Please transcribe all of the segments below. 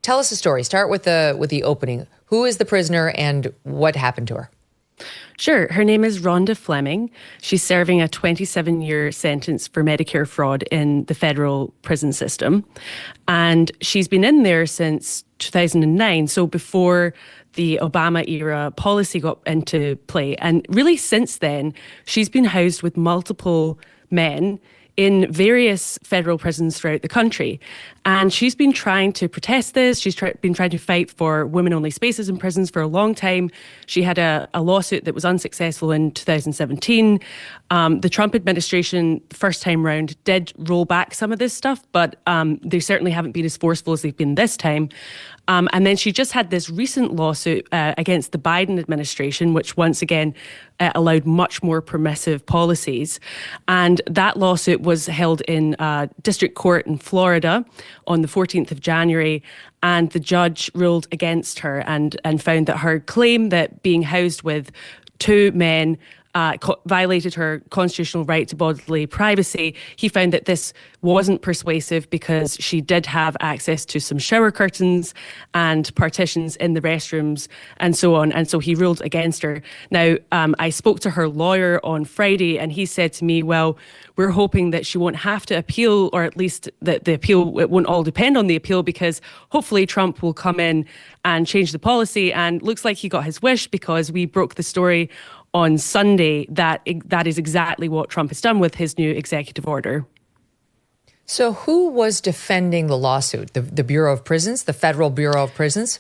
tell us the story. Start with the opening. Who is the prisoner and what happened to her? Sure. Her name is Ronda Fleming. She's serving a 27-year sentence for Medicare fraud in the federal prison system. And she's been in there since 2009, so before the Obama era policy got into play. And really since then, she's been housed with multiple men in various federal prisons throughout the country. And she's been trying to protest this. She's been trying to fight for women-only spaces in prisons for a long time. She had a lawsuit that was unsuccessful in 2017. The Trump administration, first time round, did roll back some of this stuff, but they certainly haven't been as forceful as they've been this time. And then she just had this recent lawsuit against the Biden administration, which once again allowed much more permissive policies. And that lawsuit was held in district court in Florida on the 14th of January. And the judge ruled against her and found that her claim that being housed with two men violated her constitutional right to bodily privacy. He found that this wasn't persuasive because she did have access to some shower curtains and partitions in the restrooms and so on. And so he ruled against her. Now, I spoke to her lawyer on Friday and he said to me, well, we're hoping that she won't have to appeal, or at least that the appeal, it won't all depend on the appeal, because hopefully Trump will come in and change the policy. And looks like he got his wish, because we broke the story on Sunday that is exactly what Trump has done with his new executive order. So who was defending the lawsuit? The Bureau of Prisons, the Federal Bureau of Prisons?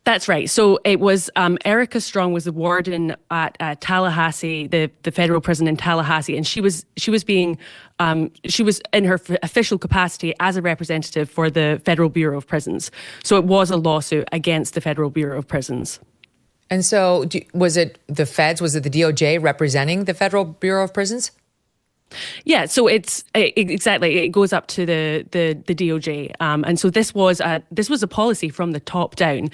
That's right. So it was Erica Strong was the warden at Tallahassee, the federal prison in Tallahassee, and she was in her official capacity as a representative for the Federal Bureau of Prisons. So it was a lawsuit against the Federal Bureau of Prisons. And so was it the feds, was it the DOJ representing the Federal Bureau of Prisons? Yeah, so it's exactly, it goes up to the DOJ, and so this was a policy from the top down.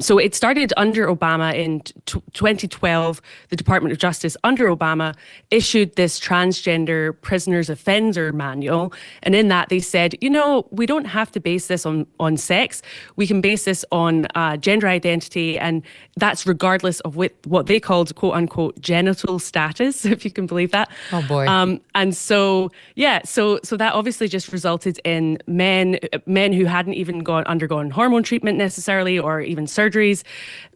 So it started under Obama in 2012. The Department of Justice under Obama issued this transgender prisoners offender manual, and in that they said, we don't have to base this on sex. We can base this on gender identity, and that's regardless of what they called "quote unquote" genital status, if you can believe that. Oh boy. And so, so that obviously just resulted in men who hadn't even undergone hormone treatment necessarily, or even surgeries,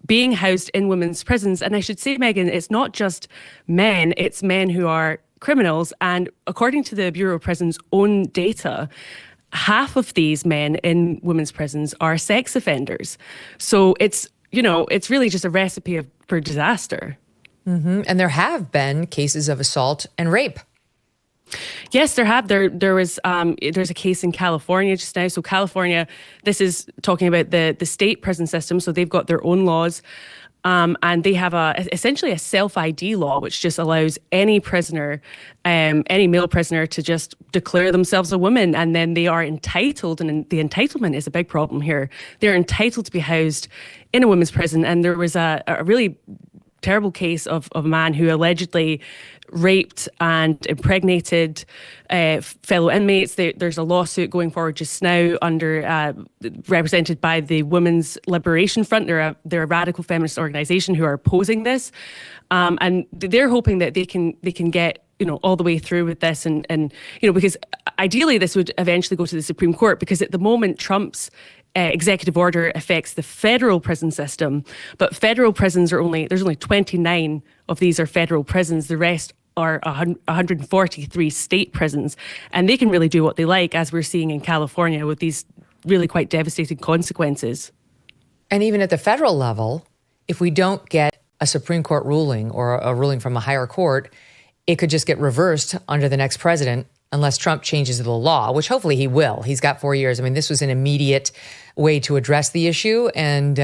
being housed in women's prisons. And I should say, Megyn, it's not just men, it's men who are criminals. And according to the Bureau of Prisons' own data, half of these men in women's prisons are sex offenders. So it's really just a recipe for disaster. Mm-hmm. And there have been cases of assault and rape. Yes, there have. There's a case in California just now. So California, this is talking about the state prison system. So they've got their own laws. And they have essentially a self-ID law, which just allows any prisoner, any male prisoner, to just declare themselves a woman. And then they are entitled, and the entitlement is a big problem here. They're entitled to be housed in a women's prison. And there was a really terrible case of a man who allegedly raped and impregnated fellow inmates. There's a lawsuit going forward just now represented by the Women's Liberation Front. They're a radical feminist organization who are opposing this, and they're hoping that they can get all the way through with this, and because ideally this would eventually go to the Supreme Court, because at the moment Trump's executive order affects the federal prison system, but federal prisons there's only 29 of these are federal prisons. The rest are 143 state prisons, and they can really do what they like, as we're seeing in California with these really quite devastating consequences. And even at the federal level, if we don't get a Supreme Court ruling or a ruling from a higher court, it could just get reversed under the next president unless Trump changes the law, which hopefully he will. He's got 4 years. I mean, this was an immediate way to address the issue. And,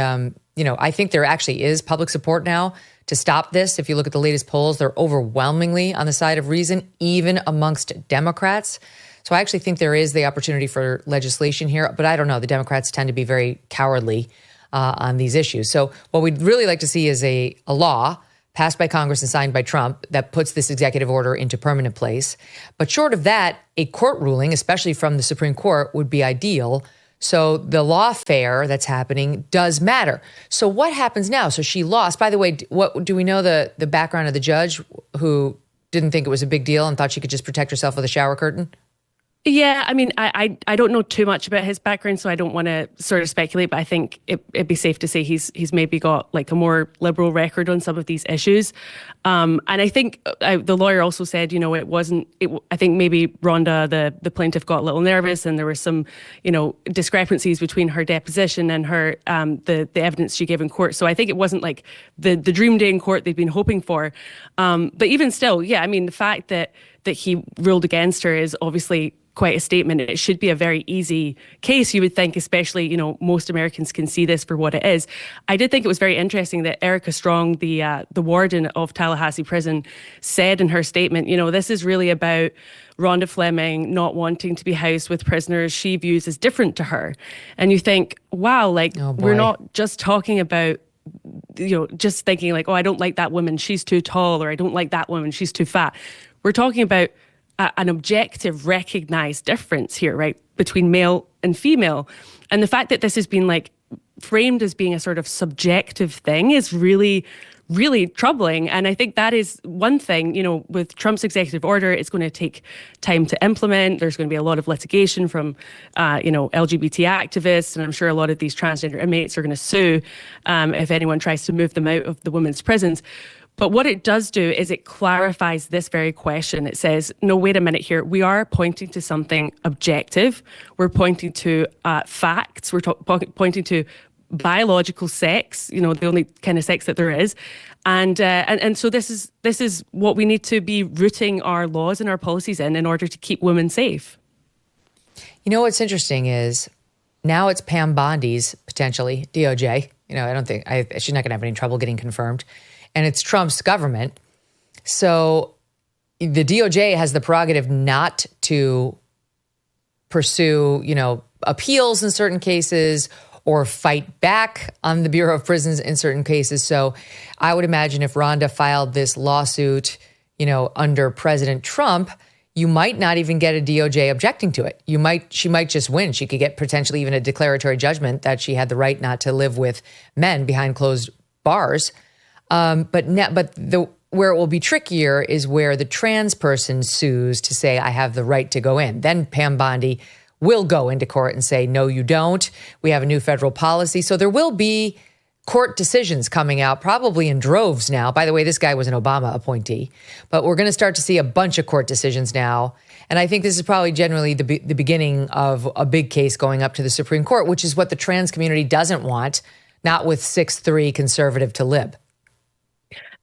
I think there actually is public support now to stop this. If you look at the latest polls, they're overwhelmingly on the side of reason, even amongst Democrats. So I actually think there is the opportunity for legislation here. But I don't know. The Democrats tend to be very cowardly on these issues. So what we'd really like to see is a law passed by Congress and signed by Trump that puts this executive order into permanent place. But short of that, a court ruling, especially from the Supreme Court, would be ideal So the lawfare that's happening does matter. So what happens now? So she lost. By the way, what do we know the background of the judge who didn't think it was a big deal and thought she could just protect herself with a shower curtain? Yeah, I mean, I don't know too much about his background, so I don't want to sort of speculate, but I think it'd be safe to say he's maybe got like a more liberal record on some of these issues. And I think the lawyer also said, I think maybe Ronda, the plaintiff, got a little nervous, and there were some, discrepancies between her deposition and her the evidence she gave in court. So I think it wasn't like the dream day in court they've been hoping for. But even still, yeah, I mean, the fact that he ruled against her is obviously quite a statement. It should be a very easy case, you would think, especially, most Americans can see this for what it is. I did think it was very interesting that Erica Strong, the warden of Tallahassee Prison, said in her statement, this is really about Ronda Fleming not wanting to be housed with prisoners she views as different to her. And you think, wow, we're not just talking about just thinking like, oh, I don't like that woman, she's too tall, or I don't like that woman, she's too fat. We're talking about an objective, recognized difference here, right, between male and female. And the fact that this has been framed as being a sort of subjective thing is really, really troubling. And I think that is one thing, with Trump's executive order, it's going to take time to implement. There's going to be a lot of litigation from, LGBT activists. And I'm sure a lot of these transgender inmates are going to sue if anyone tries to move them out of the women's prisons. But what it does do is it clarifies this very question. It says, no, wait a minute here. We are pointing to something objective. We're pointing to facts. We're pointing to biological sex, the only kind of sex that there is. And so this is what we need to be rooting our laws and our policies in order to keep women safe. What's interesting is now it's Pam Bondi's, potentially, DOJ. I don't think she's not going to have any trouble getting confirmed. And it's Trump's government. So the DOJ has the prerogative not to pursue, appeals in certain cases or fight back on the Bureau of Prisons in certain cases. So I would imagine if Ronda filed this lawsuit, under President Trump, you might not even get a DOJ objecting to it. She might just win. She could get potentially even a declaratory judgment that she had the right not to live with men behind closed bars. But where it will be trickier is where the trans person sues to say, I have the right to go in. Then Pam Bondi will go into court and say, no, you don't. We have a new federal policy. So there will be court decisions coming out, probably in droves now. By the way, this guy was an Obama appointee. But we're going to start to see a bunch of court decisions now. And I think this is probably generally the beginning of a big case going up to the Supreme Court, which is what the trans community doesn't want, not with 6'3" conservative to lib.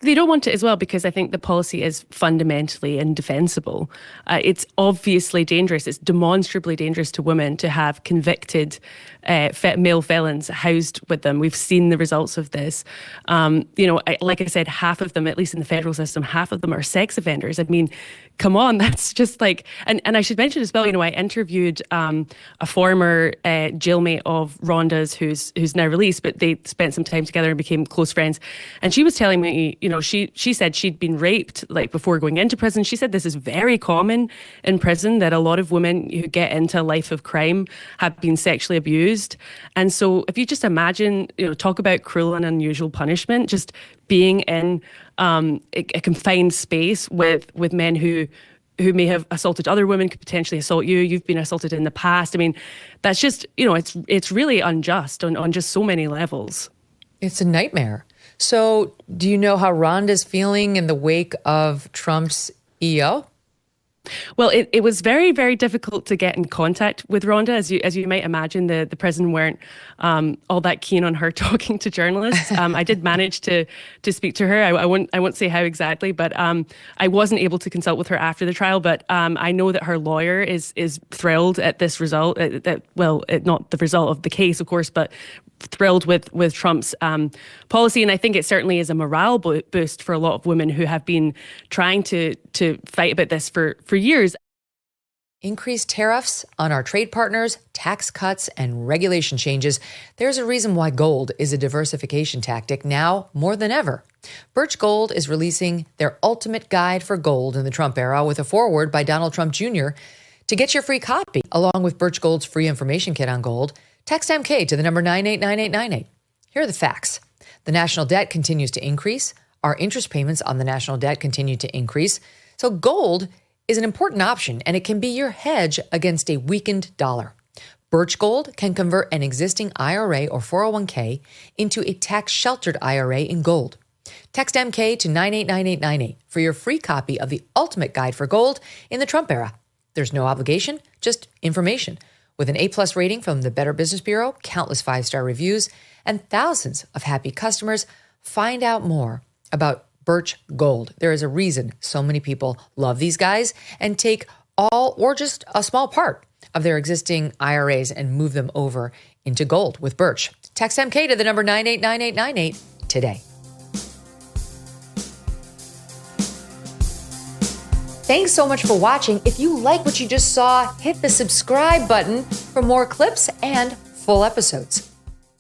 They don't want it as well because I think the policy is fundamentally indefensible. It's obviously dangerous. It's demonstrably dangerous to women to have convicted male felons housed with them. We've seen the results of this. Like I said, half of them, at least in the federal system, half of them are sex offenders. I mean, come on, that's just like, and I should mention as well, I interviewed a former jailmate of Ronda's who's now released, but they spent some time together and became close friends. And she was telling me, she said she'd been raped before going into prison. She said this is very common in prison, that a lot of women who get into a life of crime have been sexually abused. And so if you just imagine, talk about cruel and unusual punishment, just being in a confined space with men who may have assaulted other women, could potentially assault you. You've been assaulted in the past. I mean, that's just, it's really unjust on just so many levels. It's a nightmare. So do you know how Ronda's feeling in the wake of Trump's EO? Well, it was very, very difficult to get in contact with Ronda. As you might imagine, the prison weren't all that keen on her talking to journalists. I did manage to speak to her. I won't say how exactly, but I wasn't able to consult with her after the trial. But I know that her lawyer is thrilled at this result. Not the result of the case, of course, but thrilled with Trump's policy. And I think it certainly is a morale boost for a lot of women who have been trying to fight about this for years. Increased tariffs on our trade partners, tax cuts, and regulation changes. There's a reason why gold is a diversification tactic now more than ever. Birch Gold is releasing their ultimate guide for gold in the Trump era with a foreword by Donald Trump Jr. To get your free copy, along with Birch Gold's free information kit on gold, text MK to the number 989898. Here are the facts. The national debt continues to increase. Our interest payments on the national debt continue to increase. So gold is an important option, and it can be your hedge against a weakened dollar. Birch Gold can convert an existing IRA or 401k into a tax-sheltered IRA in gold. Text MK to 989898 for your free copy of the ultimate guide for gold in the Trump era. There's no obligation, just information. With an A+ rating from the Better Business Bureau, countless 5-star reviews, and thousands of happy customers, find out more about Birch Gold. There is a reason so many people love these guys and take all or just a small part of their existing IRAs and move them over into gold with Birch. Text MK to the number 989898 today. Thanks so much for watching. If you like what you just saw, hit the subscribe button for more clips and full episodes.